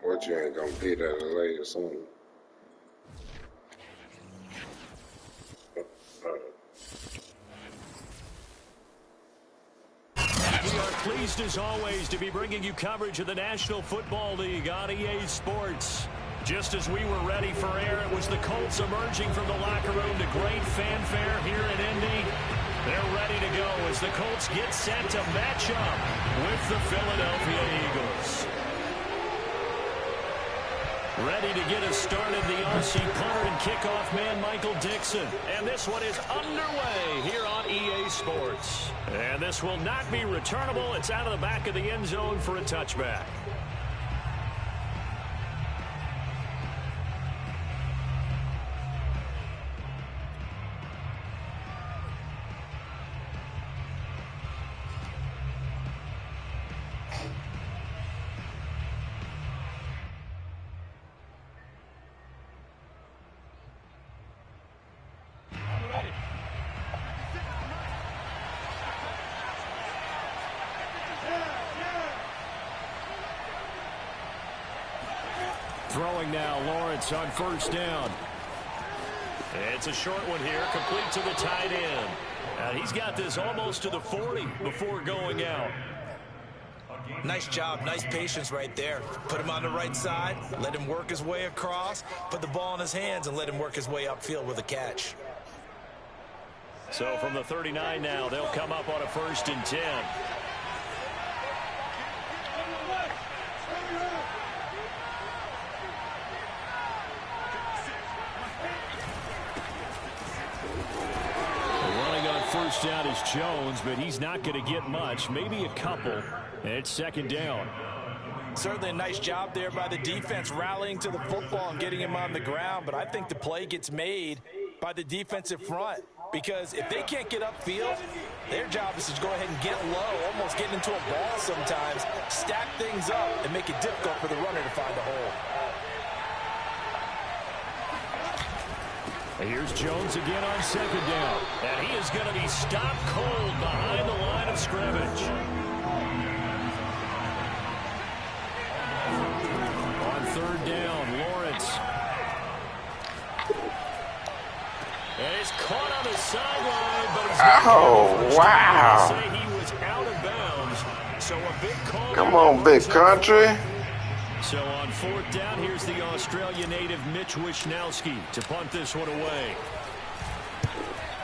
What, you ain't gonna beat at a late or something? We are pleased as always to be bringing you coverage of the National Football League on EA Sports. Just as we were ready for air, it was the Colts emerging from the locker room to great fanfare here in Indy. They're ready to go as the Colts get set to match up with the Philadelphia Eagles. Ready to get us started, the Aussie punter and kickoff man, Michael Dixon. And this one is underway here on EA Sports. And this will not be returnable. It's out of the back of the end zone for a touchback. Throwing now, Lawrence on first down. It's a short one here, complete to the tight end. He's got this almost to the 40 before going out. Nice job, nice patience right there. Put him on the right side, let him work his way across, put the ball in his hands, and let him work his way upfield with a catch. So from the 39 now, they'll come up on a 1st and 10. First down is Jones, but he's not going to get much, maybe a couple, and it's 2nd down. Certainly a nice job there by the defense rallying to the football and getting him on the ground, but I think the play gets made by the defensive front because if they can't get upfield, their job is to go ahead and get low, almost getting into a ball sometimes, stack things up, and make it difficult for the runner to find a hole. Here's Jones again on 2nd down. And he is going to be stopped cold behind the line of scrimmage. On 3rd down, Lawrence. And he's caught on the sideline, but he's oh, wow. Say he was out of bounds. So a big call. Come on, big country. So on 4th down, here's the Australia native Mitch Wishnowsky to punt this one away.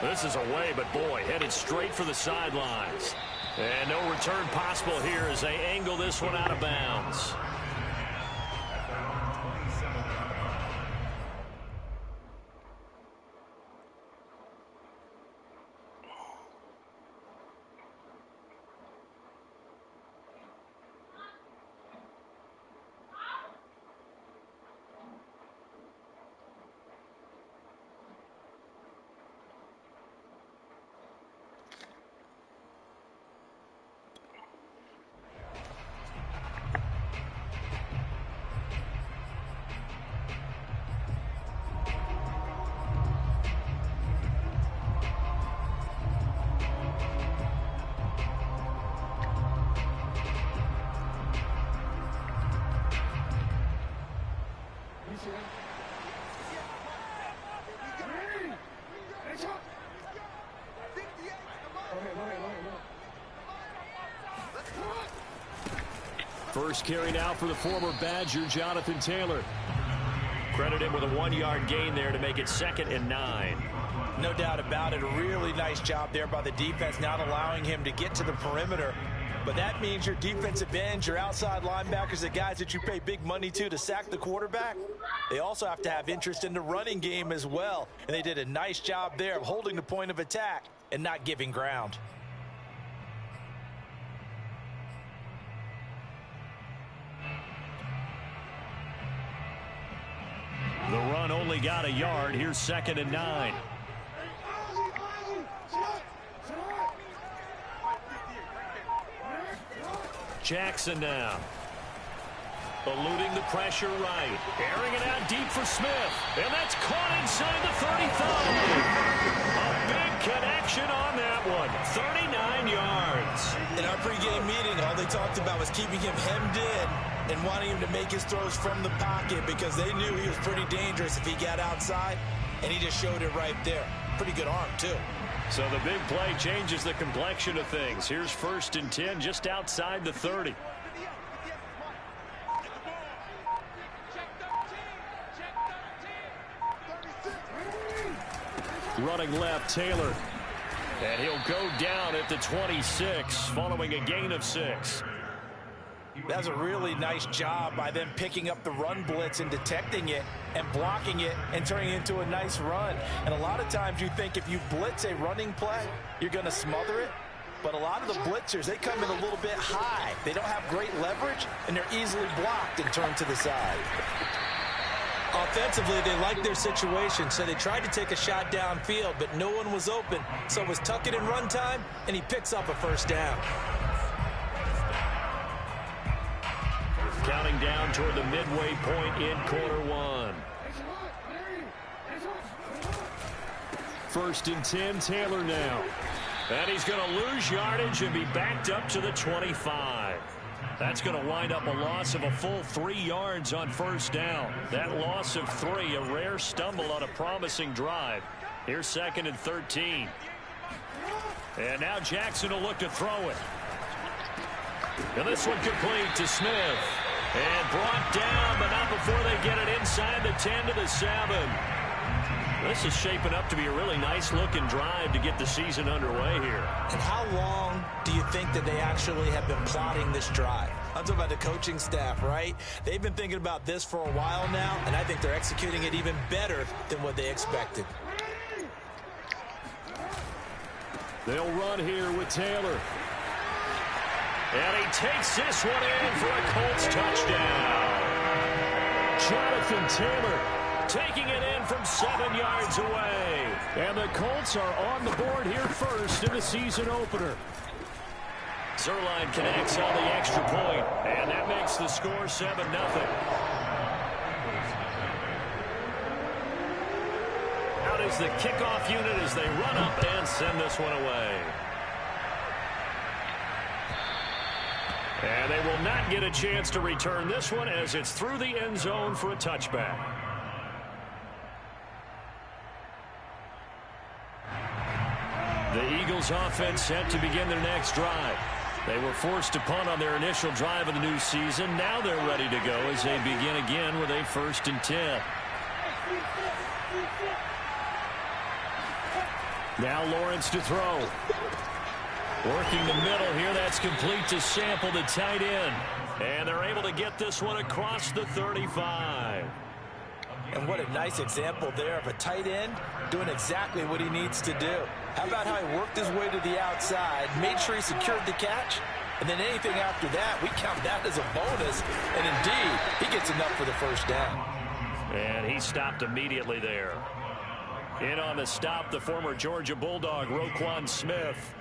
This is away, but boy, headed straight for the sidelines. And no return possible here as they angle this one out of bounds. First carry now for the former Badger, Jonathan Taylor. Credit him with a 1-yard gain there to make it 2nd and 9. No doubt about it. A really nice job there by the defense, not allowing him to get to the perimeter. But that means your defensive ends, your outside linebackers, the guys that you pay big money to sack the quarterback, they also have to have interest in the running game as well. And they did a nice job there of holding the point of attack and not giving ground. The run only got a yard. Here's 2nd and 9. Jackson now. Eluding the pressure right. Airing it out deep for Smith. And that's caught inside the 35. A big connection on that one. 39 yards. In our pregame meeting, all they talked about was keeping him hemmed in. and wanting him to make his throws from the pocket because they knew he was pretty dangerous if he got outside, and he just showed it right there. Pretty good arm, too. So the big play changes the complexion of things. Here's 1st and 10 just outside the 30. Running left, Taylor. And he'll go down at the 26 following a gain of 6. That's a really nice job by them picking up the run blitz and detecting it and blocking it and turning it into a nice run. And a lot of times you think if you blitz a running play, you're going to smother it. But a lot of the blitzers, they come in a little bit high. They don't have great leverage, and they're easily blocked and turned to the side. Offensively, they liked their situation, so they tried to take a shot downfield, but no one was open. So it was tuck it in run time, and he picks up a 1st down. Counting down toward the midway point in quarter 1. 1st and 10, Taylor now. And he's going to lose yardage and be backed up to the 25. That's going to wind up a loss of a full 3 yards on 1st down. That loss of 3, a rare stumble on a promising drive. Here's 2nd and 13. And now Jackson will look to throw it. And this one complete to Smith. And brought down, but not before they get it inside the 10 to the 7. This is shaping up to be a really nice-looking drive to get the season underway here. And how long do you think that they actually have been plotting this drive? I'm talking about the coaching staff, right? They've been thinking about this for a while now, and I think they're executing it even better than what they expected. They'll run here with Taylor. And he takes this one in for a Colts touchdown. Jonathan Taylor taking it in from 7 yards away. And the Colts are on the board here first in the season opener. Zerline connects on the extra point, and that makes the score 7-0. Out is the kickoff unit as they run up and send this one away. And they will not get a chance to return this one as it's through the end zone for a touchback. The Eagles offense set to begin their next drive. They were forced to punt on their initial drive of the new season. Now they're ready to go as they begin again with a 1st and 10. Now Lawrence to throw. Working the middle here, that's complete to Sample, the tight end. And they're able to get this one across the 35. And what a nice example there of a tight end doing exactly what he needs to do. How about how he worked his way to the outside, made sure he secured the catch, and then anything after that, we count that as a bonus. And indeed, he gets enough for the 1st down. And he stopped immediately there. In on the stop, the former Georgia Bulldog, Roquan Smith.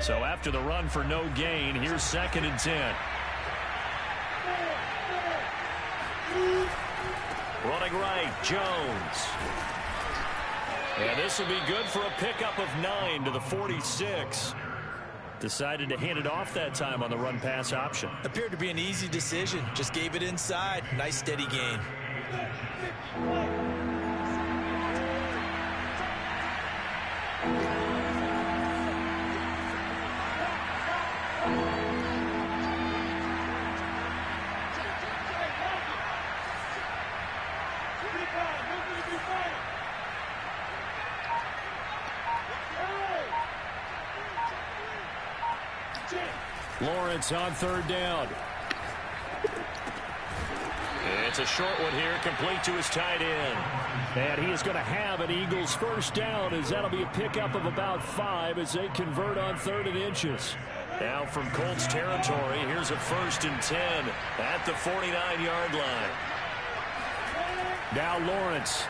So after the run for no gain, here's 2nd and 10. Running right, Jones. And this will be good for a pickup of 9 to the 46. Decided to hand it off that time on the run-pass option. Appeared to be an easy decision. Just gave it inside. Nice steady gain. Lawrence on 3rd down. It's a short one here, complete to his tight end. And he is going to have an Eagles 1st down as that'll be a pickup of about 5 as they convert on 3rd and inches. Now from Colts territory, here's a 1st and 10 at the 49-yard line. Now Lawrence.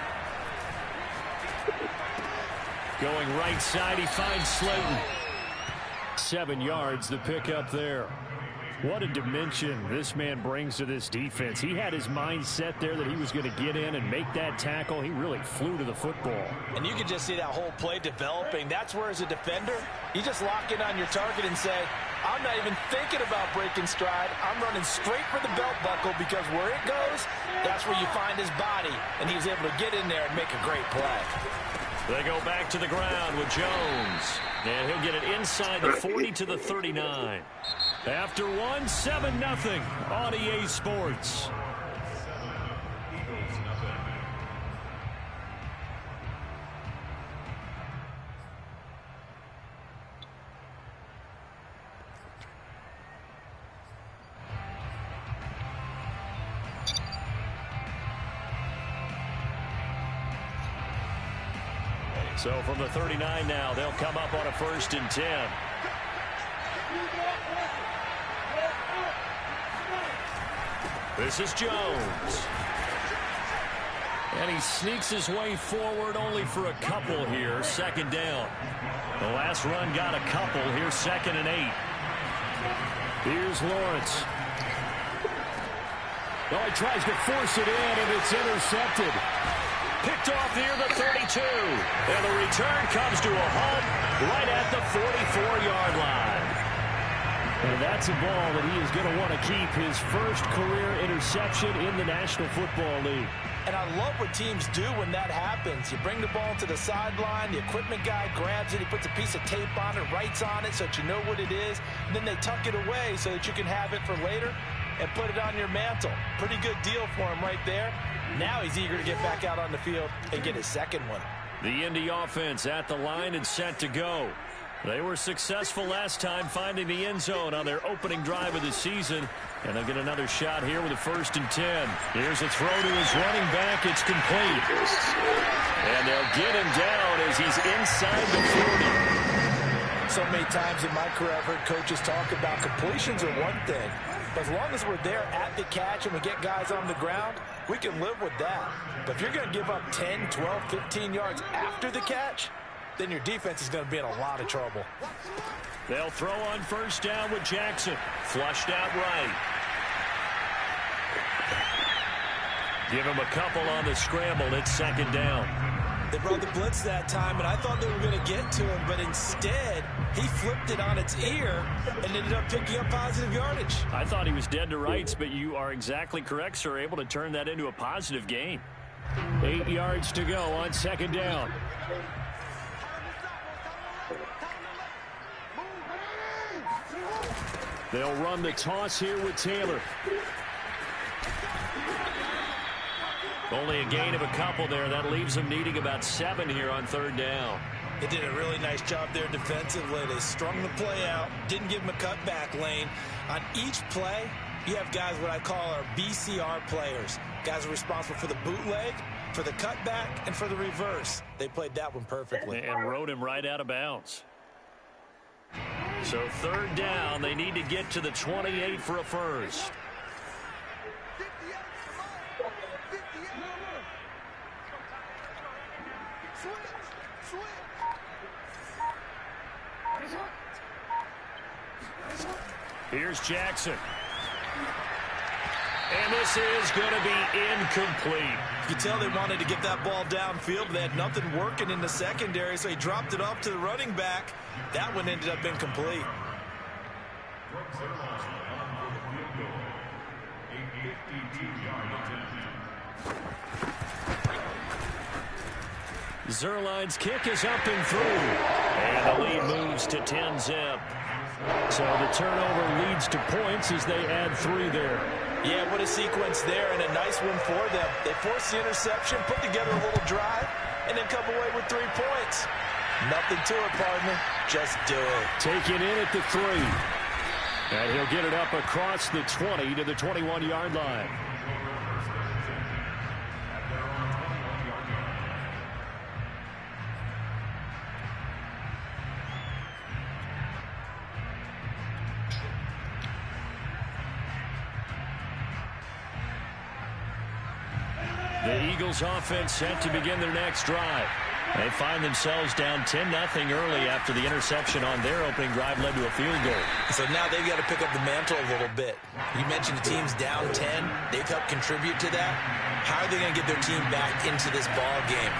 Going right side, he finds Slayton. 7 yards, the pickup there. What a dimension this man brings to this defense. He had his mind set there that he was going to get in and make that tackle. He really flew to the football. And you can just see that whole play developing. That's where, as a defender, you just lock in on your target and say, I'm not even thinking about breaking stride. I'm running straight for the belt buckle, because where it goes, that's where you find his body. And he was able to get in there and make a great play. They go back to the ground with Jones. And he'll get it inside the 40 to the 39. After one, 7-0 on EA Sports. So from the 39 now, they'll come up on a 1st and 10. This is Jones. And he sneaks his way forward only for a couple here. 2nd down. The last run got a couple. Here's 2nd and 8. Here's Lawrence. Oh, he tries to force it in, and it's intercepted. Picked off near the 32. And the return comes to a halt right at the 44-yard line. And that's a ball that he is going to want to keep, his first career interception in the National Football League. And I love what teams do when that happens. You bring the ball to the sideline, the equipment guy grabs it, he puts a piece of tape on it, writes on it so that you know what it is, and then they tuck it away so that you can have it for later and put it on your mantle. Pretty good deal for him right there. Now he's eager to get back out on the field and get his second one. The Indy offense at the line and set to go. They were successful last time finding the end zone on their opening drive of the season. And they'll get another shot here with a 1st and 10. Here's a throw to his running back. It's complete. And they'll get him down as he's inside the 40. So many times in my career I've heard coaches talk about completions are one thing. But as long as we're there at the catch and we get guys on the ground, we can live with that. But if you're going to give up 10, 12, 15 yards after the catch, then your defense is going to be in a lot of trouble. They'll throw on 1st down with Jackson. Flushed out right. Give him a couple on the scramble. It's 2nd down. They brought the blitz that time, and I thought they were going to get to him, but instead, he flipped it on its ear and ended up picking up positive yardage. I thought he was dead to rights, but you are exactly correct, sir. Able to turn that into a positive gain. 8 yards to go on 2nd down. They'll run the toss here with Taylor. Only a gain of a couple there. That leaves them needing about 7 here on 3rd down. They did a really nice job there defensively. They strung the play out, didn't give him a cutback lane. On each play, you have guys what I call our BCR players. Guys are responsible for the bootleg, for the cutback, and for the reverse. They played that one perfectly. And rode him right out of bounds. So 3rd down, they need to get to the 28 for a first. Here's Jackson. And this is going to be incomplete. You could tell they wanted to get that ball downfield. They had nothing working in the secondary, so he dropped it off to the running back. That one ended up incomplete. Zerline's kick is up and through. And the lead moves to 10-zip. So the turnover leads to points as they add 3 there. Yeah, what a sequence there, and a nice one for them. They forced the interception, put together a little drive, and then come away with 3 points. Nothing to it, partner. Just do it. Taken in at the 3. And he'll get it up across the 20 to the 21-yard line. The Eagles offense set to begin their next drive. They find themselves down 10-0 early after the interception on their opening drive led to a field goal. So now they've got to pick up the mantle a little bit. You mentioned the team's down 10. They've helped contribute to that. How are they going to get their team back into this ball game?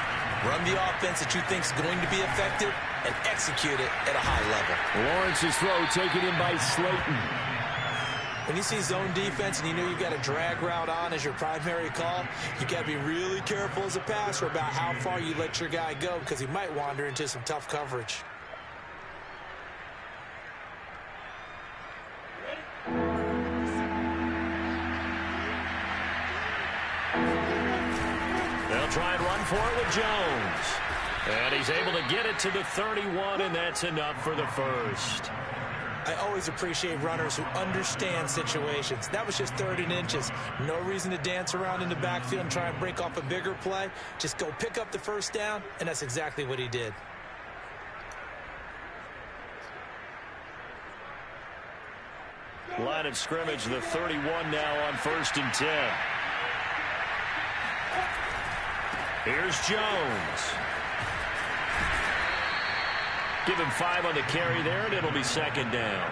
Run the offense that you think is going to be effective and execute it at a high level. Lawrence's throw taken in by Slayton. When you see zone defense and you know you've got a drag route on as your primary call, you got to be really careful as a passer about how far you let your guy go because he might wander into some tough coverage. They'll try and run for it with Jones. And he's able to get it to the 31, and that's enough for the first. I always appreciate runners who understand situations. That was just 3rd and inches. No reason to dance around in the backfield and try and break off a bigger play. Just go pick up the first down, and that's exactly what he did. Line of scrimmage, the 31 now on 1st and 10. Here's Jones. Give him 5 on the carry there, and it'll be 2nd down.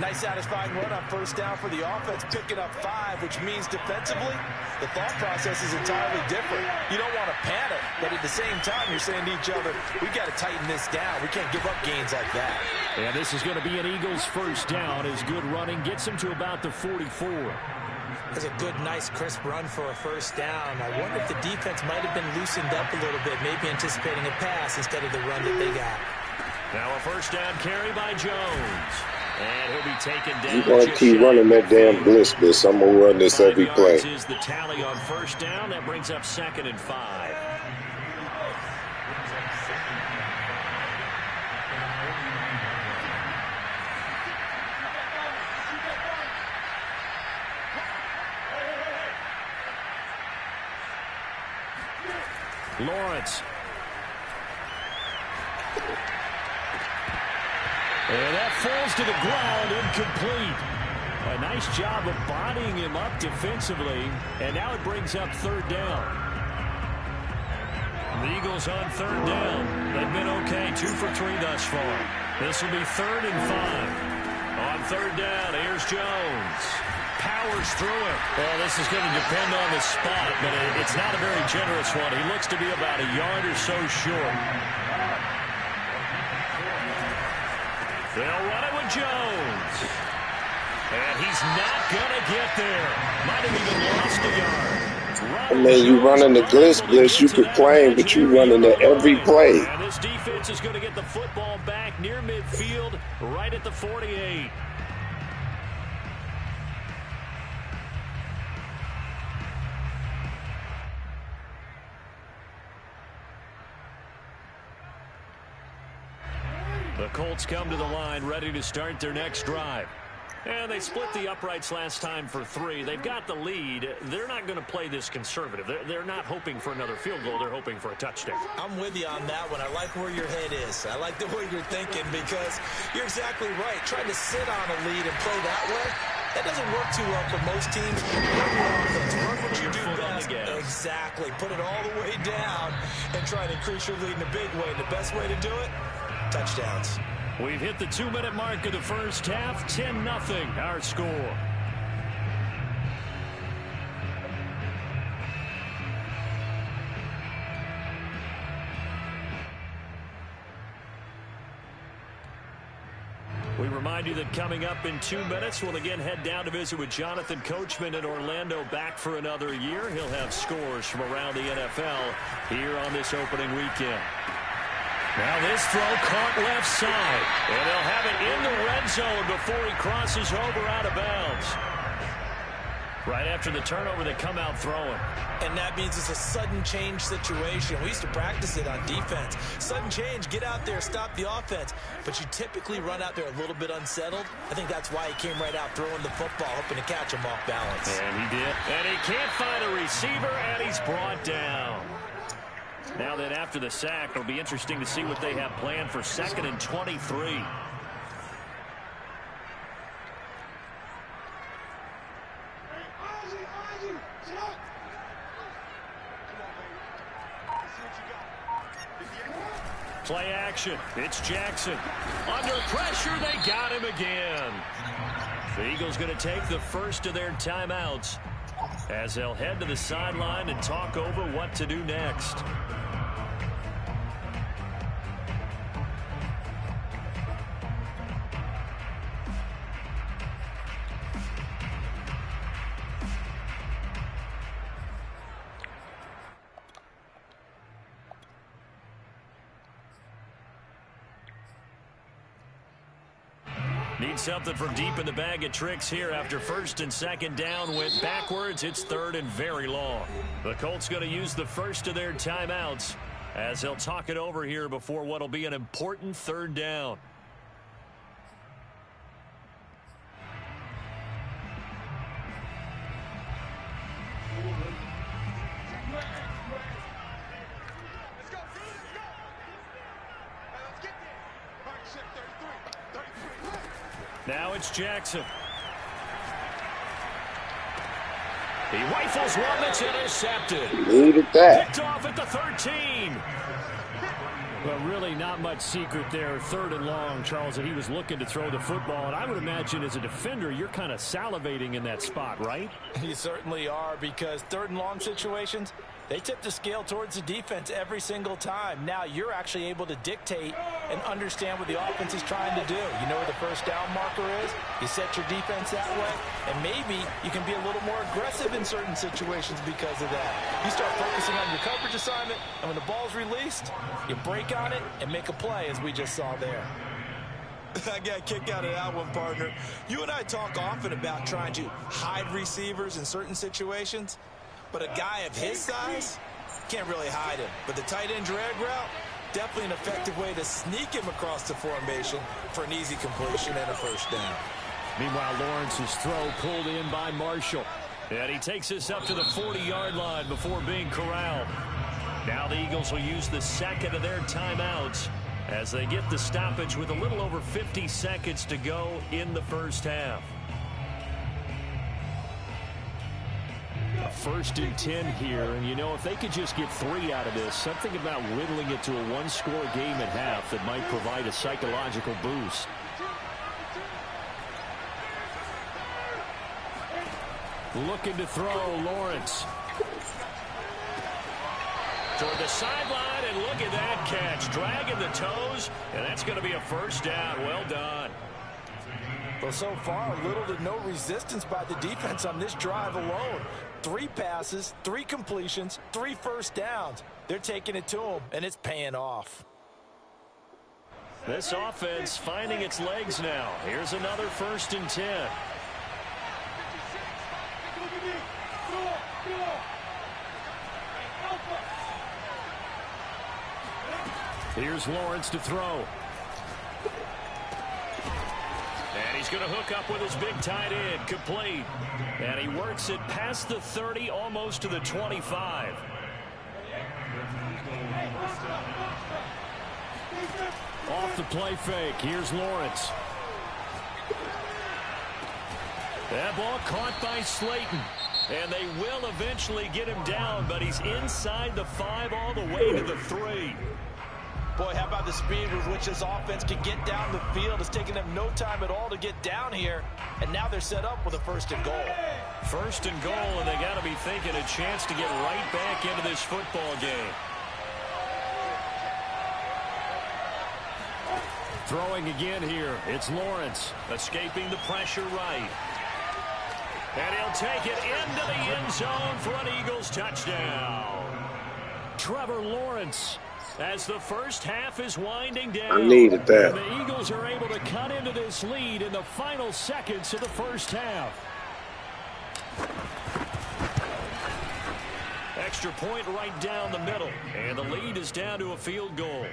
Nice satisfying run on 1st down for the offense, picking up 5, which means defensively, the thought process is entirely different. You don't want to panic, but at the same time, you're saying to each other, we got to tighten this down. We can't give up gains like that. And this is going to be an Eagles 1st down as good running gets him to about the 44. That's a good, nice, crisp run for a 1st down. I wonder if the defense might have been loosened up a little bit, maybe anticipating a pass instead of the run that they got. Now a 1st down carry by Jones. And he'll be taken down. You're going to keep running that damn blitz. I'm going to run this every play. Is the tally on 1st down. That brings up 2nd and 5. Lawrence. And that falls to the ground, incomplete. A nice job of bodying him up defensively, and now it brings up 3rd down. The Eagles on 3rd down. They've been okay, 2 for 3 thus far. This will be 3rd and 5. On 3rd down, here's Jones. Powers through it. Well, this is going to depend on the spot, but it's not a very generous one. He looks to be about a yard or so short. They'll run it with Jones. And he's not going to get there. Might have even lost a yard. I mean, you running the blitz, you complain, but you running it every play. And this defense is going to get the football back near midfield, right at the 48. The Colts come to the line, ready to start their next drive. And they split the uprights last time for 3. They've got the lead. They're not going to play this conservative. They're not hoping for another field goal. They're hoping for a touchdown. I'm with you on that one. I like where your head is. I like the way you're thinking because you're exactly right. Trying to sit on a lead and play that way, that doesn't work too well for most teams. Run your offense. Run what you do best. Exactly. Put it all the way down and try to increase your lead in a big way. And the best way to do it, touchdowns. We've hit the 2-minute mark of the first half. 10-0 our score. We remind you that coming up in 2 minutes, we'll again head down to visit with Jonathan Coachman in Orlando, back for another year. He'll have scores from around the NFL here on this opening weekend. Now this throw caught left side, and they'll have it in the red zone before he crosses over out of bounds. Right after the turnover, they come out throwing. And that means it's a sudden change situation. We used to practice it on defense. Sudden change, get out there, stop the offense. But you typically run out there a little bit unsettled. I think that's why he came right out throwing the football, hoping to catch him off balance. And he did. And he can't find a receiver, and he's brought down. Now then, after the sack, it'll be interesting to see what they have planned for 2nd and 23. Play action. It's Jackson. Under pressure, they got him again. The Eagles going to take the first of their timeouts as they'll head to the sideline and talk over what to do next. Need something from deep in the bag of tricks here after first and second down went backwards. It's third and very long. The Colts going to use the first of their timeouts as they'll talk it over here before what will be an important third down. Now it's Jackson. He rifles one that's intercepted. Needed that. Picked off at the 13. Well, really not much secret there. Third and long, Charles, that he was looking to throw the football. And I would imagine as a defender, you're kind of salivating in that spot, right? You certainly are, because third and long situations, they tip the scale towards the defense every single time. Now you're actually able to dictate and understand what the offense is trying to do. You know where the first down marker is. You set your defense that way, and maybe you can be a little more aggressive in certain situations because of that. You start focusing on your coverage assignment, and when the ball's released, you break on it and make a play, as we just saw there. I got a kick out of that one, partner. You and I talk often about trying to hide receivers in certain situations. But a guy of his size can't really hide him. But the tight end drag route, definitely an effective way to sneak him across the formation for an easy completion and a first down. Meanwhile, Lawrence's throw pulled in by Marshall. And he takes this up to the 40-yard line before being corralled. Now the Eagles will use the second of their timeouts as they get the stoppage with a little over 50 seconds to go in the first half. First and 10 here, and you know, if they could just get 3 out of this, something about whittling it to a one-score game at half that might provide a psychological boost. Looking to throw, Lawrence. Toward the sideline, and look at that catch. Dragging the toes, and that's going to be a first down. Well done. Well, so far, little to no resistance by the defense on this drive alone. 3 passes, 3 completions, 3 first downs. They're taking it to him, and it's paying off. This offense finding its legs now. Here's another first and 10. Here's Lawrence to throw. And he's going to hook up with his big tight end, complete. And he works it past the 30, almost to the 25. Off the play fake, here's Lawrence. That ball caught by Slayton. And they will eventually get him down, but he's inside the 5 all the way to the 3. Boy, how about the speed with which this offense can get down the field? It's taking them no time at all to get down here, and now they're set up with a first and goal. First and goal, and they got to be thinking a chance to get right back into this football game. Throwing again here, it's Lawrence. Escaping the pressure right. And he'll take it into the end zone for an Eagles touchdown. Trevor Lawrence. As the first half is winding down. I needed that. And the Eagles are able to cut into this lead in the final seconds of the first half. Extra point right down the middle. And the lead is down to a field goal.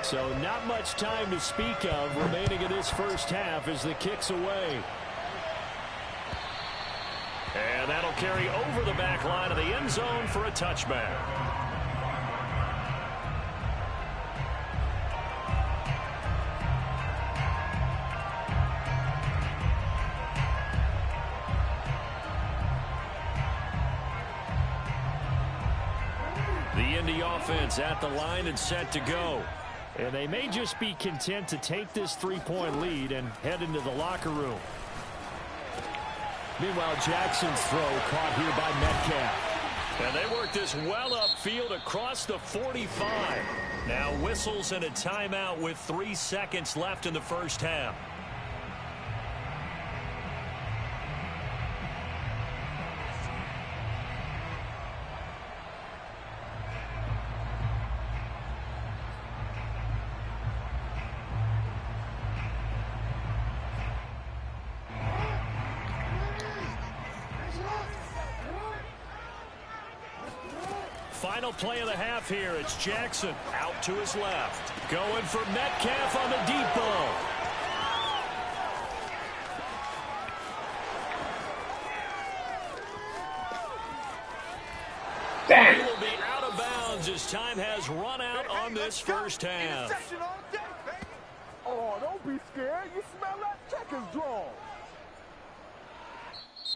So not much time to speak of remaining in this first half as the kick's away. And that'll carry over the back line of the end zone for a touchback. offense at the line and set to go. And they may just be content to take this three-point lead and head into the locker room. Meanwhile, Jackson's throw caught here by Metcalf. And they work this well upfield across the 45. Now whistles and a timeout with 3 seconds left in the first half. Final play of the half here. It's Jackson out to his left. Going for Metcalf on the deep ball. He will be out of bounds as time has run out on this first half. Oh, don't be scared. You smell that? Check is drawn.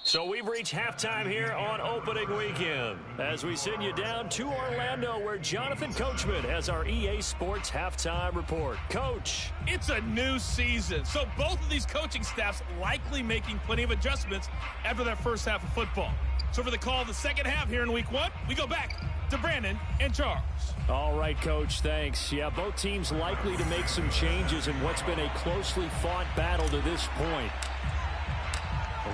So we've reached halftime here on opening weekend as we send you down to Orlando where Jonathan Coachman has our EA Sports halftime report. Coach. It's a new season, so both of these coaching staffs likely making plenty of adjustments after their first half of football. So for the call of the second half here in week 1, we go back to Brandon and Charles. All right, Coach, thanks. Yeah, both teams likely to make some changes in what's been a closely fought battle to this point.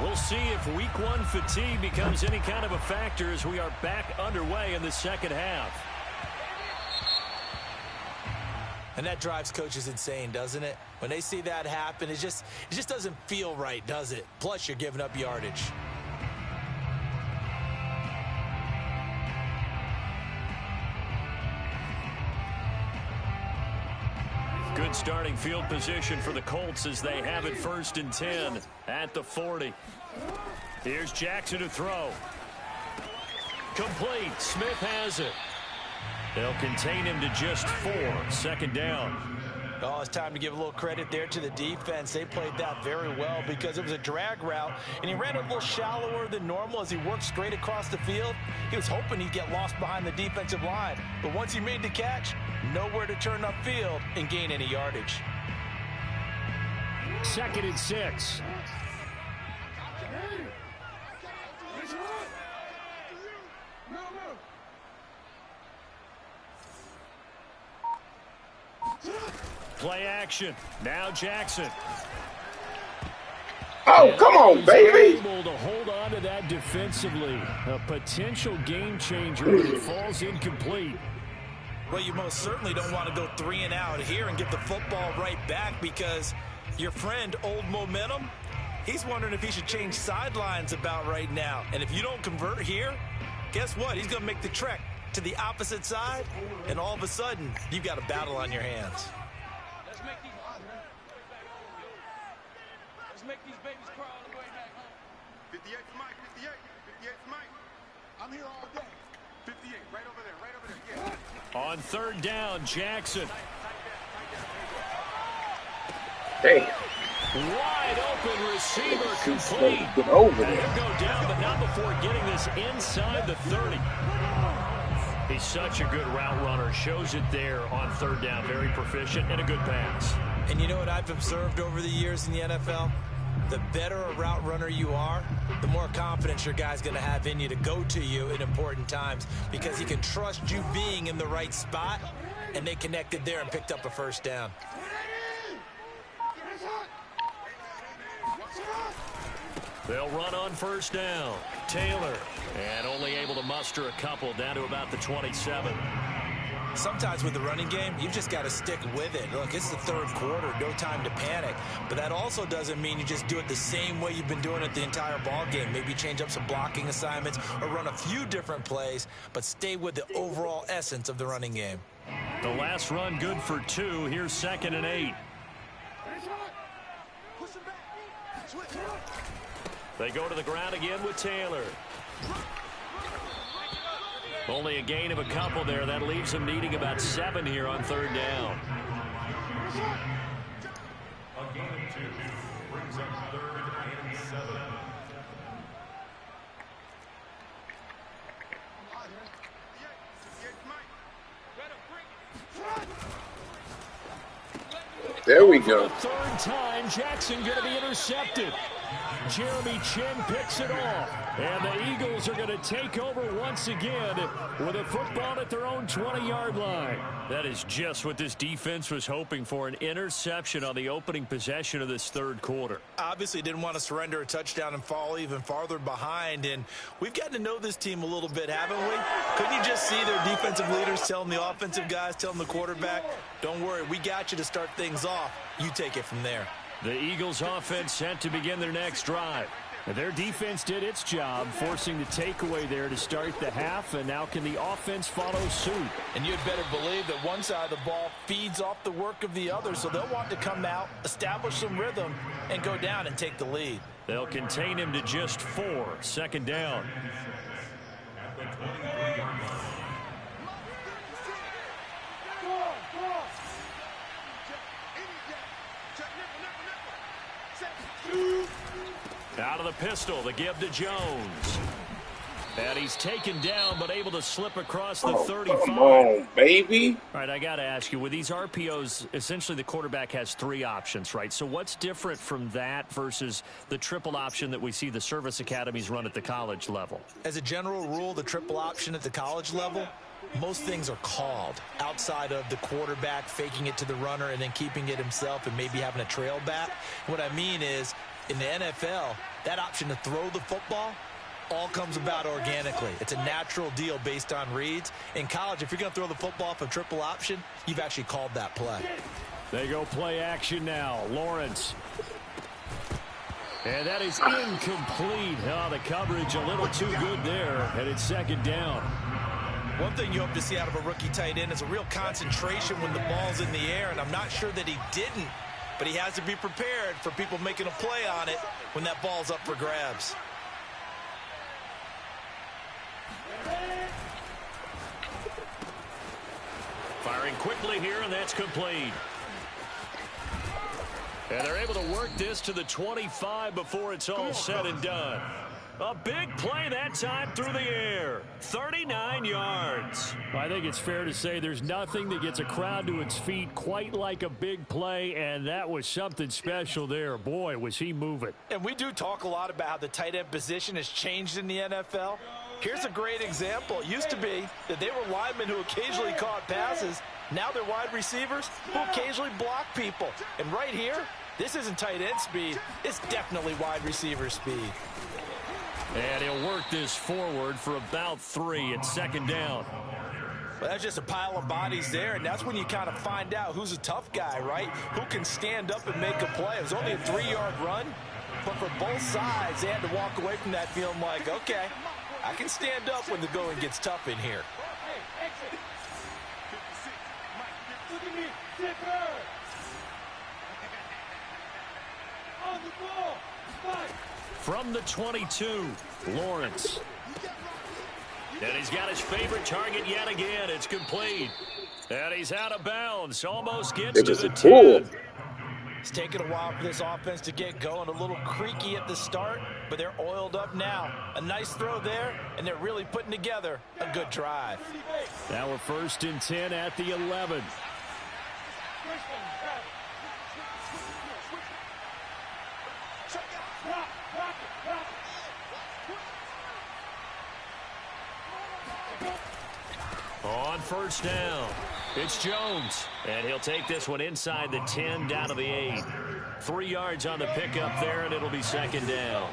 We'll see if week 1 fatigue becomes any kind of a factor as we are back underway in the second half. And that drives coaches insane, doesn't it? When they see that happen, it just doesn't feel right, does it? Plus, you're giving up yardage. Good starting field position for the Colts as they have it 1st and 10 at the 40. Here's Jackson to throw. Complete. Smith has it. They'll contain him to just 4. 2nd down. Oh, it's time to give a little credit there to the defense. They played that very well because it was a drag route, and he ran a little shallower than normal as he worked straight across the field. He was hoping he'd get lost behind the defensive line, but once he made the catch, nowhere to turn upfield and gain any yardage. 2nd and 6. Play action. Now Jackson. Oh, come on, baby. Able to hold on to that defensively. A potential game changer, but it falls incomplete. Well, you most certainly don't want to go 3 and out here and give the football right back because your friend, Old Momentum, he's wondering if he should change sidelines about right now. And if you don't convert here, guess what? He's going to make the trek to the opposite side, and all of a sudden, you've got a battle on your hands. Let's make these babies crawl on the way back home. 58 for Mike, 58 for Mike. I'm here all day. 58, right over there, yeah. On 3rd down, Jackson. Hey. Wide open receiver complete. Get over And there. he'll go down, but not before getting this inside the 30. He's such a good route runner. Shows it there on 3rd down. Very proficient and a good pass. And you know what I've observed over the years in the NFL? The better a route runner you are, the more confidence your guy's going to have in you to go to you in important times because he can trust you being in the right spot, and they connected there and picked up a 1st down. They'll run on 1st down. Taylor, and only able to muster a couple down to about the 27. Sometimes with the running game, you've just got to stick with it. Look, it's the 3rd quarter, no time to panic. But that also doesn't mean you just do it the same way you've been doing it the entire ball game. Maybe change up some blocking assignments or run a few different plays, but stay with the overall essence of the running game. The last run good for 2. Here's 2nd and 8. They go to the ground again with Taylor. Only a gain of a couple there. That leaves them needing about 7 here on 3rd down. A gain of 2 brings up 3rd and 7. There we For go. the third time, Jackson going to be intercepted. Jeremy Chin picks it off. And the Eagles are going to take over once again with a football at their own 20-yard line. That is just what this defense was hoping for, an interception on the opening possession of this third quarter. Obviously didn't want to surrender a touchdown and fall even farther behind. And we've gotten to know this team a little bit, haven't we? Couldn't you just see their defensive leaders telling the offensive guys, telling the quarterback, don't worry, we got you to start things off. You take it from there. The Eagles offense set to begin their next drive. Their defense did its job, forcing the takeaway there to start the half, and now can the offense follow suit? And you'd better believe that one side of the ball feeds off the work of the other, so they'll want to come out, establish some rhythm, and go down and take the lead. They'll contain him to just 4. Second down. Out of the pistol, the give to Jones. And he's taken down, but able to slip across the 35. Come on, baby. All right, I got to ask you, with these RPOs, essentially the quarterback has 3 options, right? So what's different from that versus the triple option that we see the service academies run at the college level? As a general rule, the triple option at the college level, most things are called outside of the quarterback faking it to the runner and then keeping it himself and maybe having a trail back. What I mean is, in the NFL, that option to throw the football all comes about organically. It's a natural deal based on reads. In college, if you're going to throw the football off a triple option, you've actually called that play. They go play action now. Lawrence. And that is incomplete. Oh, the coverage a little too good there, and it's second down. One thing you hope to see out of a rookie tight end is a real concentration when the ball's in the air, and I'm not sure that he didn't, but he has to be prepared for people making a play on it when that ball's up for grabs. Firing quickly here, and that's complete. And they're able to work this to the 25 before it's all said and done. A big play that time through the air. 39 yards. I think it's fair to say there's nothing that gets a crowd to its feet quite like a big play, and that was something special there. Boy, was he moving. And we do talk a lot about how the tight end position has changed in the NFL. Here's a great example. It used to be that they were linemen who occasionally caught passes. Now they're wide receivers who occasionally block people. And right here, this isn't tight end speed. It's definitely wide receiver speed. And he'll work this forward for about 3 at second down. Well, that's just a pile of bodies there, and that's when you kind of find out who's a tough guy, right? Who can stand up and make a play. It was only a 3-yard run, but for both sides, they had to walk away from that feeling like, okay, I can stand up when the going gets tough in here. From the 22, Lawrence. And he's got his favorite target yet again. It's complete. And he's out of bounds. Almost gets to the 10. It's taken a while for this offense to get going. A little creaky at the start, but they're oiled up now. A nice throw there, and they're really putting together a good drive. Now we're 1st and 10 at the 11. On 1st down, it's Jones. And he'll take this one inside the 10 down to the 8. 3 yards on the pickup there, and it'll be second down.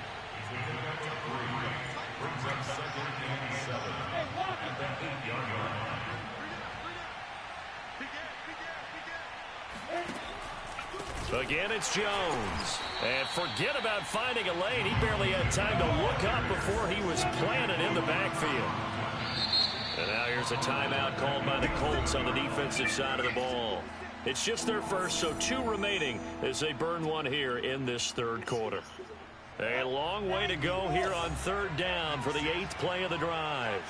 Again, it's Jones. And forget about finding a lane. He barely had time to look up before he was planted in the backfield. And now here's a timeout called by the Colts on the defensive side of the ball. It's just their first, so 2 remaining as they burn one here in this third quarter. A long way to go here on 3rd down for the 8th play of the drive.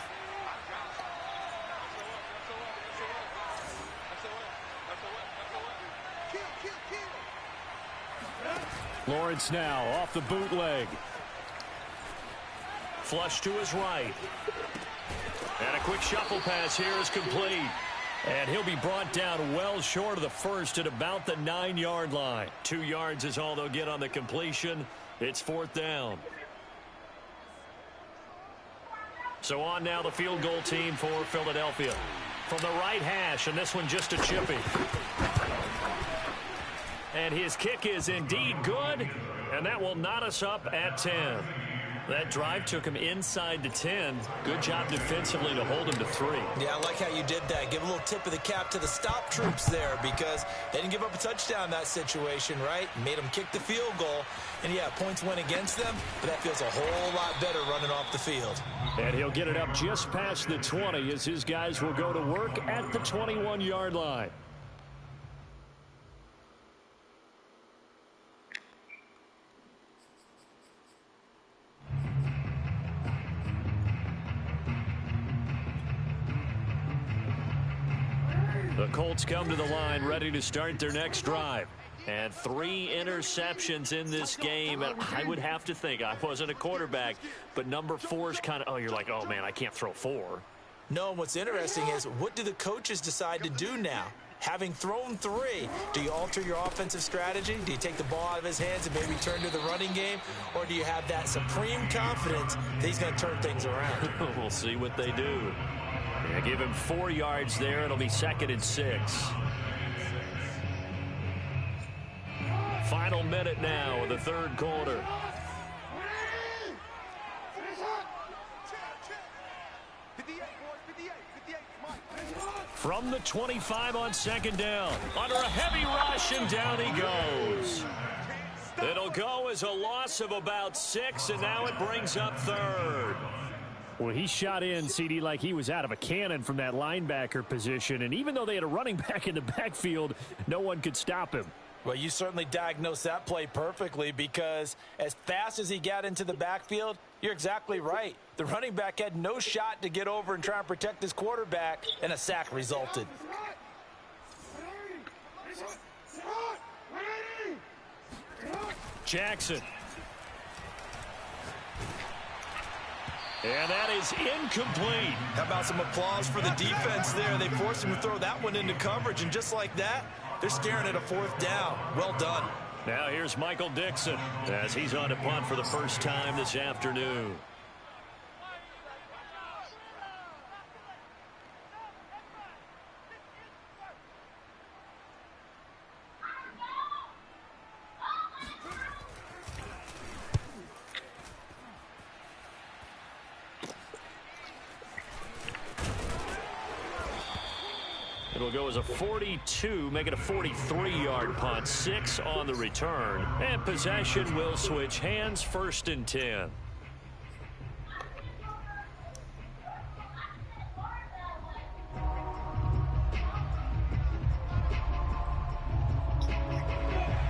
Lawrence now off the bootleg. Flush to his right. And a quick shuffle pass here is complete. And he'll be brought down well short of the first at about the 9-yard line. 2 yards is all they'll get on the completion. It's 4th down. So on now the field goal team for Philadelphia. From the right hash, and this one just a chippy. And his kick is indeed good, and that will knot us up at 10. That drive took him inside the 10. Good job defensively to hold him to 3. Yeah, I like how you did that. Give a little tip of the cap to the stop troops there because they didn't give up a touchdown in that situation, right? Made them kick the field goal. And, yeah, points went against them, but that feels a whole lot better running off the field. And he'll get it up just past the 20 as his guys will go to work at the 21-yard line. The Colts come to the line ready to start their next drive. And 3 interceptions in this game. And I would have to think, I wasn't a quarterback, but number 4 is kind of, oh, you're like, oh, man, I can't throw 4. No, what's interesting is what do the coaches decide to do now? Having thrown 3, do you alter your offensive strategy? Do you take the ball out of his hands and maybe turn to the running game? Or do you have that supreme confidence that he's going to turn things around? We'll see what they do. Yeah, give him 4 yards there. It'll be 2nd and 6. Final minute now of the 3rd quarter. From the 25 on 2nd down. Under a heavy rush, and down he goes. It'll go as a loss of about 6, and now it brings up 3rd. Well, he shot in, CD, like he was out of a cannon from that linebacker position. And even though they had a running back in the backfield, no one could stop him. Well, you certainly diagnosed that play perfectly because as fast as he got into the backfield, you're exactly right. The running back had no shot to get over and try and protect his quarterback, and a sack resulted. Jackson. And that is incomplete. How about some applause for the defense there? They forced him to throw that one into coverage, and just like that, they're staring at a 4th down. Well done. Now here's Michael Dixon as he's on to punt for the first time this afternoon. It'll go as a 42, make it a 43-yard punt, 6 on the return. And possession will switch hands, 1st and 10.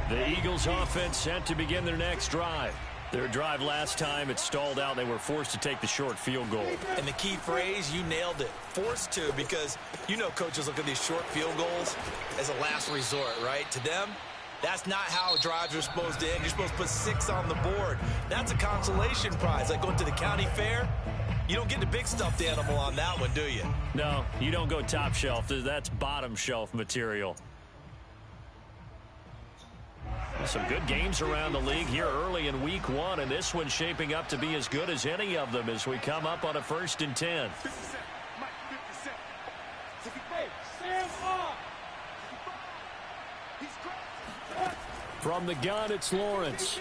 The Eagles offense set to begin their next drive. Their drive last time, it stalled out. They were forced to take the short field goal. And the key phrase, you nailed it, forced to, because you know coaches look at these short field goals as a last resort, right? To them, that's not how drives are supposed to end. You're supposed to put 6 on the board. That's a consolation prize. Like going to the county fair, you don't get the big stuffed animal on that one, do you? No, you don't go top shelf. That's bottom shelf material. Some good games around the league here early in week 1, and this one's shaping up to be as good as any of them as we come up on a 1st and 10. From the gun, it's Lawrence.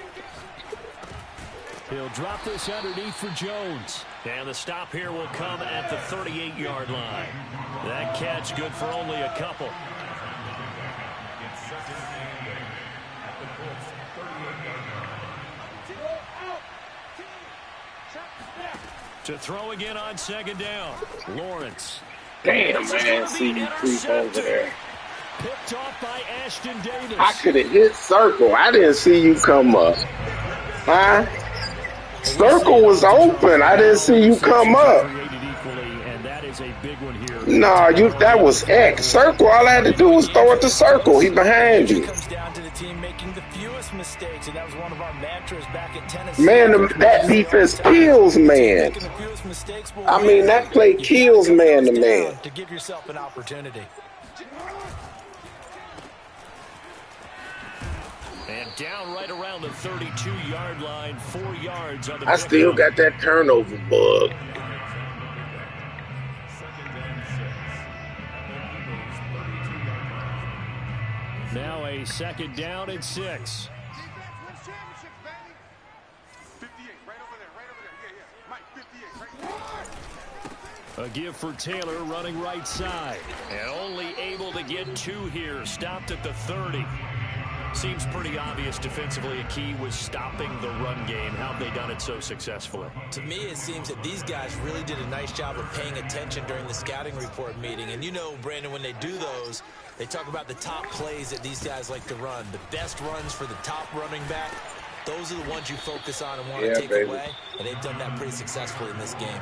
He'll drop this underneath for Jones. And the stop here will come at the 38-yard line. That catch good for only a couple. To throw again on 2nd down. Lawrence. Damn, man. See you creep over there. Picked off by Ashton Davis. I could have hit circle. I didn't see you come up. Huh? Circle was open. I didn't see you come up. No, that was X. Circle, all I had to do was throw it to circle. He behind you. It comes down to the team making the fewest mistakes, and that was one of our mantras back at Tennessee. Man, that defense kills man. I mean, that play kills man to man. To give yourself an opportunity. And down right around the 32-yard line, 4 yards on the I still got that turnover bug. Now a 2nd down and 6. Defense wins championships, baby. 58, right over there, right over there. Yeah. Mike, 58, right. A give for Taylor running right side. And only able to get 2 here. Stopped at the 30. Seems pretty obvious defensively a key was stopping the run game. How have they done it so successfully? To me, it seems that these guys really did a nice job of paying attention during the scouting report meeting. And you know, Brandon, when they do those, they talk about the top plays that these guys like to run. The best runs for the top running back, those are the ones you focus on and want to take away. And they've done that pretty successfully in this game.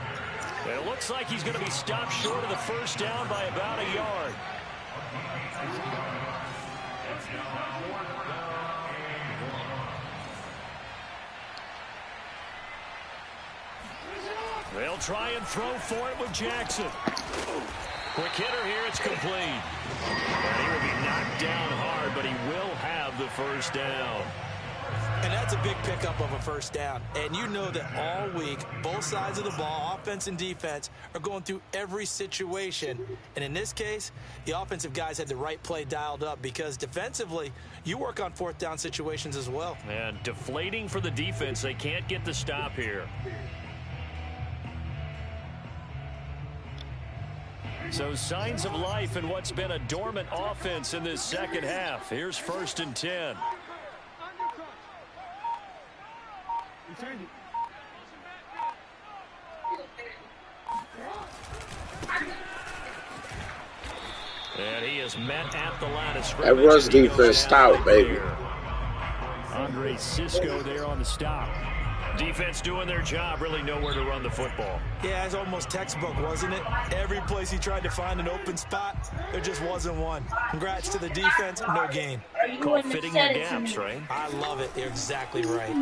And it looks like he's going to be stopped short of the 1st down by about a yard. They'll try and throw for it with Jackson. Quick hitter here, it's complete. And he will be knocked down hard, but he will have the 1st down. And that's a big pickup of a 1st down. And you know that all week, both sides of the ball, offense and defense, are going through every situation. And in this case, the offensive guys had the right play dialed up because defensively, you work on 4th down situations as well. And deflating for the defense. They can't get the stop here. So signs of life in what's been a dormant offense in this 2nd half. Here's 1st and 10. And he is met at the line of scrimmage. That rush defense stout, baby. Andre Cisco there on the stop. Defense doing their job, really nowhere to run the football. Yeah, it's almost textbook, wasn't it? Every place he tried to find an open spot, there just wasn't one. Congrats to the defense, no gain. Called fitting your gaps, right? I love it. You're exactly right.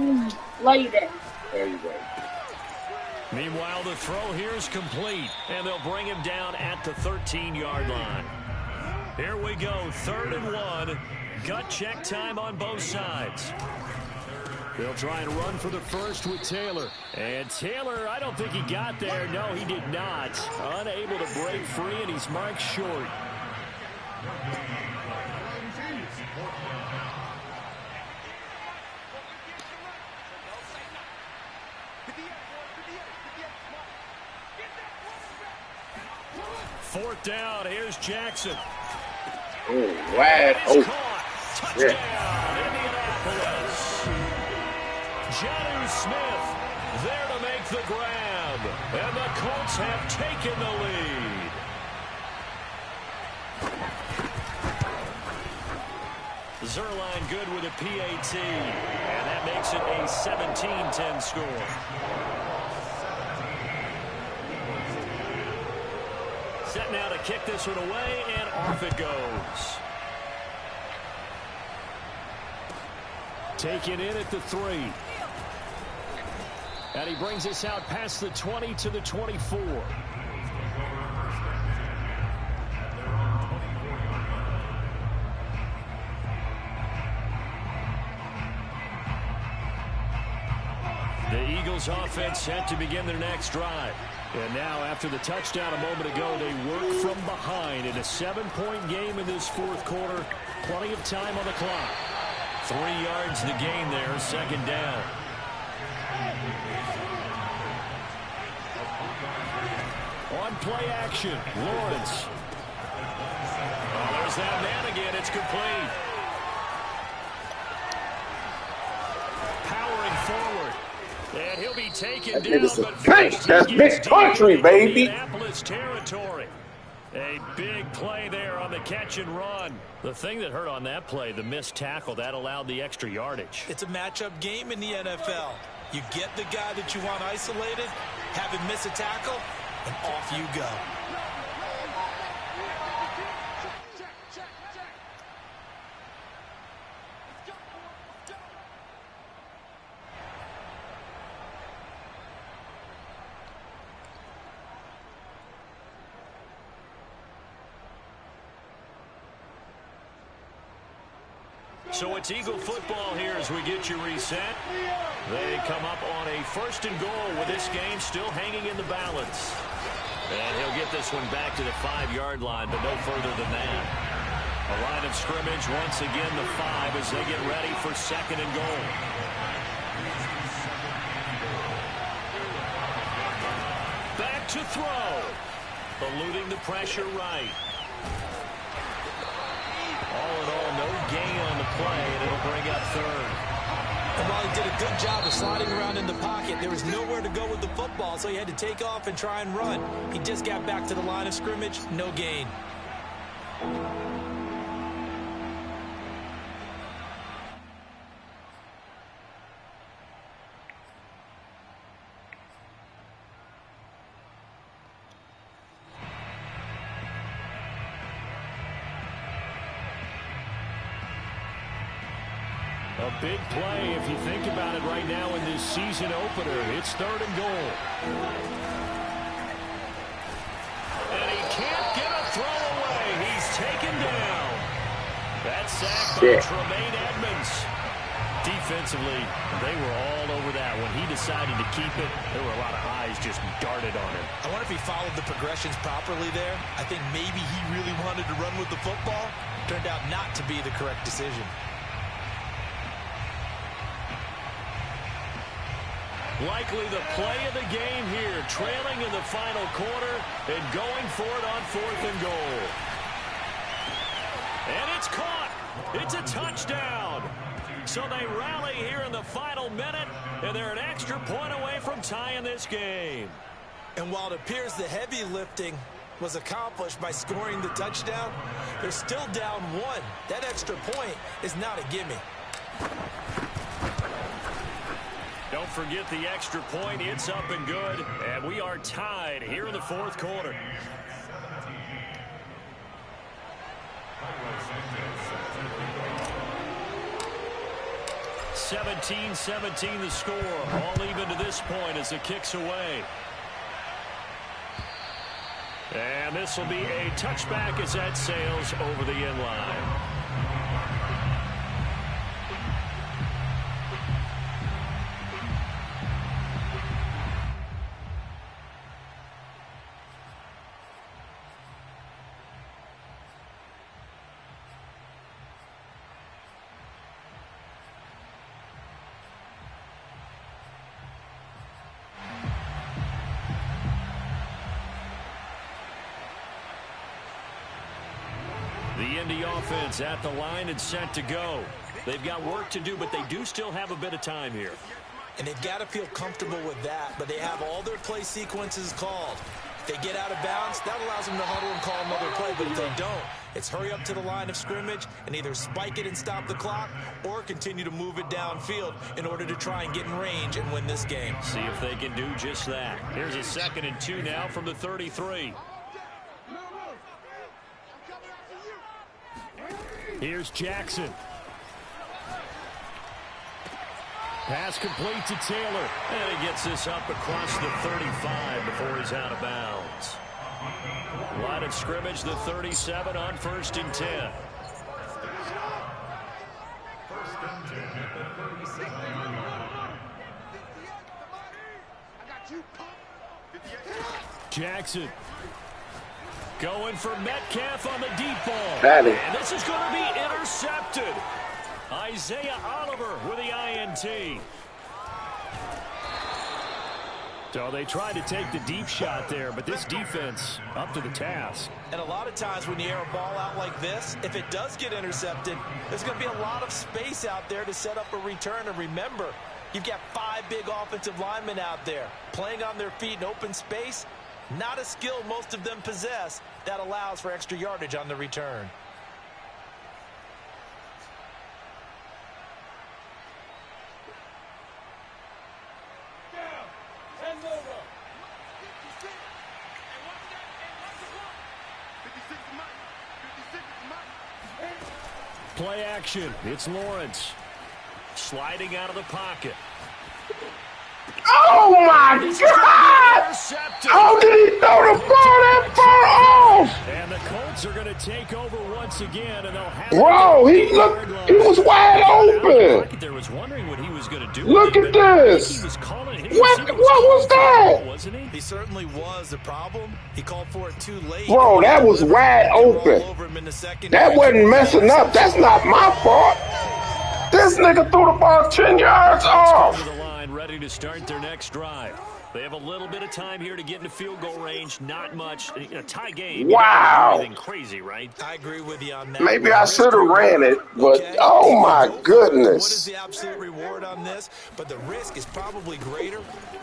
Like that. There you go. Meanwhile, the throw here is complete, and they'll bring him down at the 13-yard line. Here we go, 3rd and 1. Gut check time on both sides. They'll try and run for the 1st with Taylor. And Taylor, I don't think he got there. No, he did not. Unable to break free, and he's marked short. Fourth down, here's Jackson. Oh, wide open. Touchdown, Indianapolis. Jonnu Smith there to make the grab. And the Colts have taken the lead. Zerline good with a PAT. And that makes it a 17-10 score. Set now to kick this one away, and off it goes. Taken in at the 3. And he brings us out past the 20 to the 24. The Eagles offense set to begin their next drive. And now, after the touchdown a moment ago, they work from behind in a 7-point game in this 4th quarter. Plenty of time on the clock. 3 yards the gain there, 2nd down. On play action, Lawrence. Oh, there's that man again. It's complete. Powering forward. And he'll be taken down, but first that's big country, baby. Indianapolis territory. A big play there on the catch and run. The thing that hurt on that play, the missed tackle, that allowed the extra yardage. It's a matchup game in the NFL. You get the guy that you want isolated, have him miss a tackle, and off you go. So it's Eagle football here as we get you reset. They come up on a 1st and goal with this game still hanging in the balance. And he'll get this one back to the 5-yard line, but no further than that. A line of scrimmage once again the 5 as they get ready for 2nd and goal. Back to throw. Eluding the pressure right. All in all, no gain on the play, and it'll bring up 3rd. And while he did a good job of sliding around in the pocket, there was nowhere to go with the football, so he had to take off and try and run. He just got back to the line of scrimmage, no gain. A big play if you think about it right now in this season opener. It's 3rd and goal. And he can't get a throw away. He's taken down. That's sacked by Tremaine Edmonds. Defensively, they were all over that. When he decided to keep it, there were a lot of eyes just darted on him. I wonder if he followed the progressions properly there. I think maybe he really wanted to run with the football. Turned out not to be the correct decision. Likely the play of the game here, trailing in the final quarter and going for it on 4th and goal. And it's caught. It's a touchdown. So they rally here in the final minute, and they're an extra point away from tying this game. And while it appears the heavy lifting was accomplished by scoring the touchdown, they're still down 1. That extra point is not a gimme. Don't forget the extra point. It's up and good. And we are tied here in the 4th quarter. (17-17) the score. All even to this point as the kick's away. And this will be a touchback as that sails over the end line. The Indy offense at the line and set to go. They've got work to do, but they do still have a bit of time here. And they've got to feel comfortable with that, but they have all their play sequences called. If they get out of bounds, that allows them to huddle and call another play, but if they don't, it's hurry up to the line of scrimmage and either spike it and stop the clock or continue to move it downfield in order to try and get in range and win this game. See if they can do just that. Here's a 2nd and 2 now from the 33. Here's Jackson. Pass complete to Taylor. And he gets this up across the 35 before he's out of bounds. Line of scrimmage, the 37 on 1st and 10. Jackson. Going for Metcalf on the deep ball. And this is going to be intercepted. Isaiah Oliver with the INT. So they tried to take the deep shot there, but this defense up to the task. And a lot of times when you air a ball out like this, if it does get intercepted, there's going to be a lot of space out there to set up a return. And remember, you've got 5 big offensive linemen out there playing on their feet in open space. Not a skill most of them possess that allows for extra yardage on the return. Play action. It's Lawrence. Sliding out of the pocket. Oh my God! How did he throw the ball that far off? And the Colts are going to take over once again, and they'll have Bro, he was wide open. There was wondering what he was going to do. Look at this. What was that? Wasn't he? He certainly was. The problem, he called for it too late. Bro, that was wide open. That wasn't messing up. That's not my fault. This nigga threw the ball 10 yards off. To the line, ready to start their next drive. They have a little bit of time here to get into field goal range. Not much. A tie game. Wow. Anything crazy, right? I agree with you on that. Maybe I should have ran it, but oh my goodness. What is the absolute reward on this? But the risk is probably greater.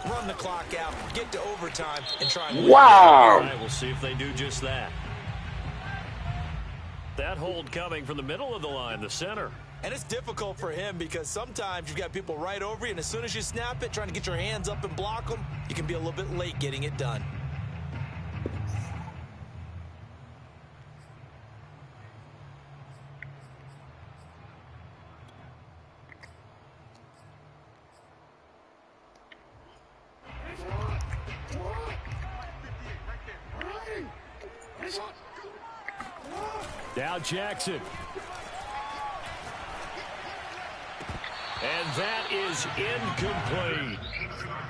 Run the clock out, get to overtime, and try and win. Wow. All right, we'll see if they do just that. That hold coming from the middle of the line, the center. And it's difficult for him because sometimes you've got people right over you, and as soon as you snap it, trying to get your hands up and block them, you can be a little bit late getting it done. Now Jackson. And that is incomplete.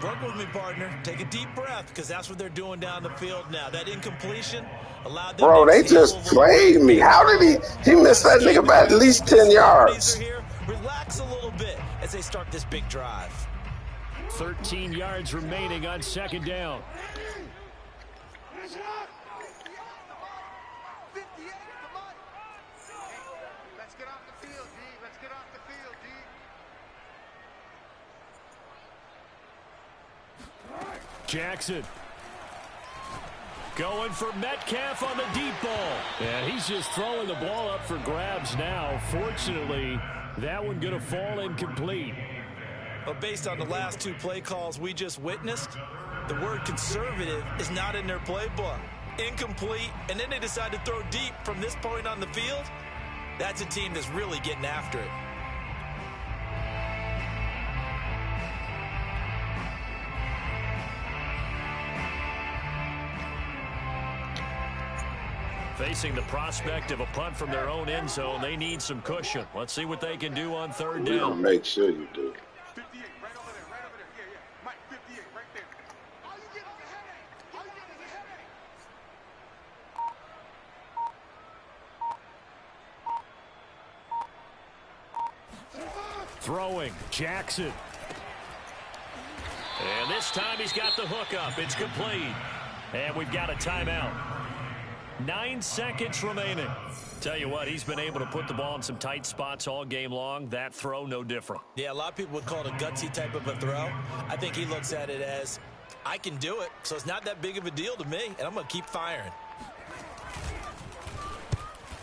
Work with me, partner. Take a deep breath, because that's what they're doing down the field now. That incompletion allowed them. Bro, they just played me. How did he missed that nigga by at least 10 yards. Relax a little bit as they start this big drive. 13 yards remaining on second down. Let's get off the field, D. Let's get off the field, D. Jackson. Going for Metcalf on the deep ball. And he's just throwing the ball up for grabs now. Fortunately, that one going to fall incomplete. But based on the last two play calls we just witnessed, the word conservative is not in their playbook. Incomplete, and then they decide to throw deep from this point on the field. That's a team that's really getting after it. Facing the prospect of a punt from their own end zone, they need some cushion. Let's see what they can do on third We're down. gonna make sure you do. 58, right over there, right over there. Yeah, yeah. Mike, 58, right there. All you get is a headache. All you get is a headache. Throwing, Jackson. And this time he's got the hook up. It's complete. And we've got a timeout. 9 seconds remaining. Tell you what, he's been able to put the ball in some tight spots all game long. That throw, no different. Yeah, a lot of people would call it a gutsy type of a throw. I think he looks at it as, I can do it, so it's not that big of a deal to me, and I'm going to keep firing.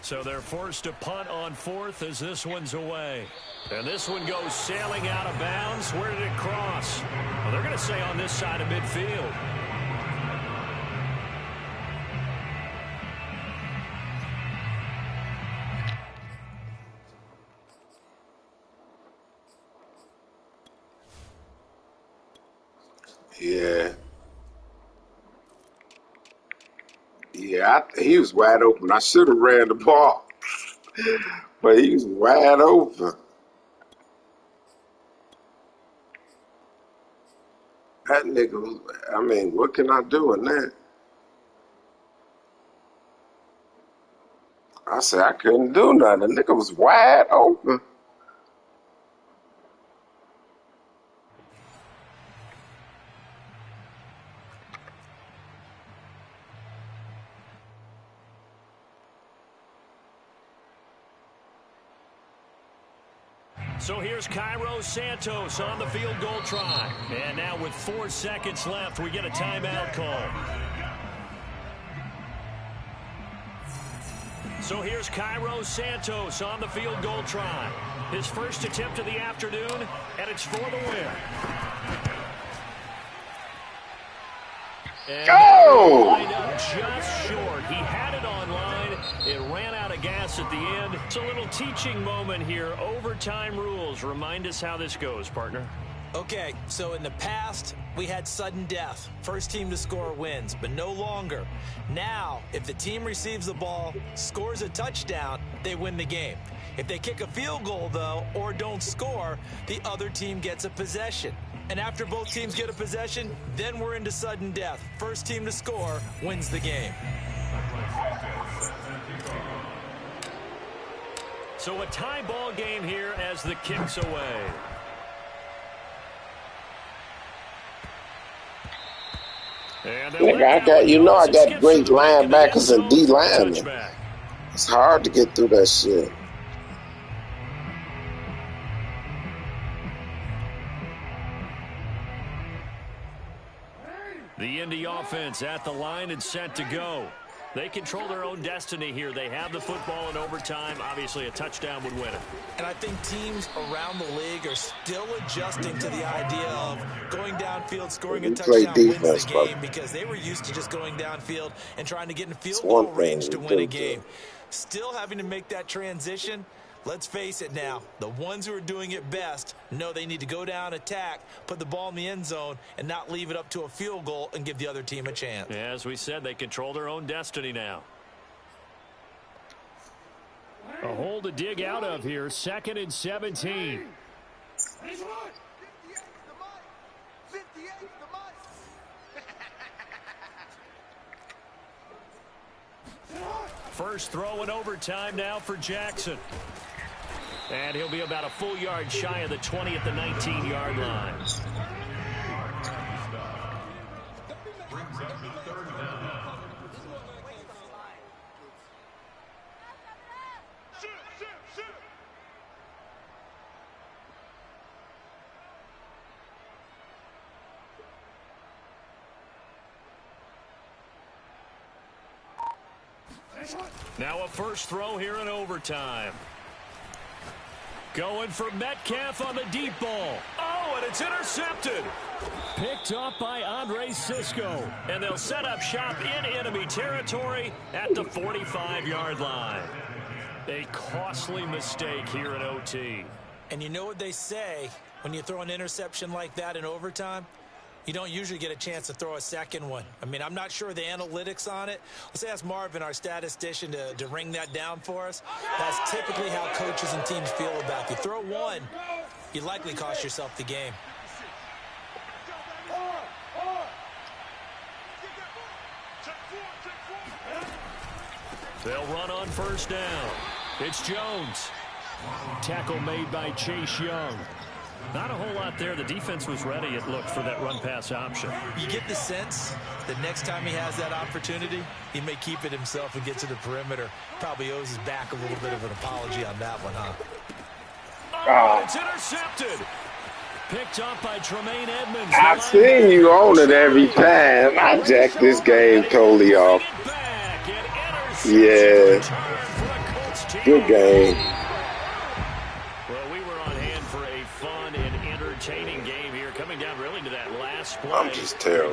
So they're forced to punt on fourth as this one's away. And this one goes sailing out of bounds. Where did it cross? Well, they're going to say on this side of midfield. Yeah. Yeah, he was wide open. I should have ran the ball. But he was wide open. That nigga was, I mean, what can I do in that? I said I couldn't do nothing. The nigga was wide open. So here's Cairo Santos on the field goal try. And now with 4 seconds left, we get a timeout call. So here's Cairo Santos on the field goal try. His first attempt of the afternoon, and it's for the win. And Go! just short. He had it online. It ran out of gas at the end. It's a little teaching moment here. Overtime rules. Remind us how this goes, partner. Okay, so in the past, we had sudden death. First team to score wins, but no longer. Now, if the team receives the ball, scores a touchdown, they win the game. If they kick a field goal, though, or don't score, the other team gets a possession. And after both teams get a possession, then we're into sudden death. First team to score wins the game. So a tie ball game here as the kick's away. Nigga, I got great linebackers and D linemen. It's hard to get through that shit. The Indy offense at the line and set to go. They control their own destiny here. They have the football in overtime. Obviously, a touchdown would win it. And I think teams around the league are still adjusting to the idea of going downfield, scoring a touchdown wins the game, because they were used to just going downfield and trying to get in field goal range to win a game. Still having to make that transition. Let's face it now, the ones who are doing it best know they need to go down, attack, put the ball in the end zone, and not leave it up to a field goal and give the other team a chance. As we said, they control their own destiny now. A hole to dig out of here, 2nd and 17. First throw in overtime now for Jackson. And he'll be about a full yard shy of the 20 at the 19-yard line. Brings up the 3rd down. Now a first throw here in overtime. Going for Metcalf on the deep ball. Oh, and it's intercepted. Picked up by Andre Sisco. And they'll set up shop in enemy territory at the 45-yard line. A costly mistake here in OT. And you know what they say, when you throw an interception like that in overtime, you don't usually get a chance to throw a second one. I mean, I'm not sure the analytics on it. Let's ask Marvin, our statistician, to ring that down for us. That's typically how coaches and teams feel about you. Throw one, you likely cost yourself the game. They'll run on first down. It's Jones. Tackle made by Chase Young. Not a whole lot there. The defense was ready, it looked, for that run-pass option. You get the sense that next time he has that opportunity, he may keep it himself and get to the perimeter. Probably owes his back a little bit of an apology on that one, huh? Oh, it's intercepted. Picked up by Tremaine Edmonds. I've seen you on it every time. I jacked this game totally off. Yeah. Good game. Well, we were on hand for a fun and entertaining game here, coming down really to that last play. I'm just terrible.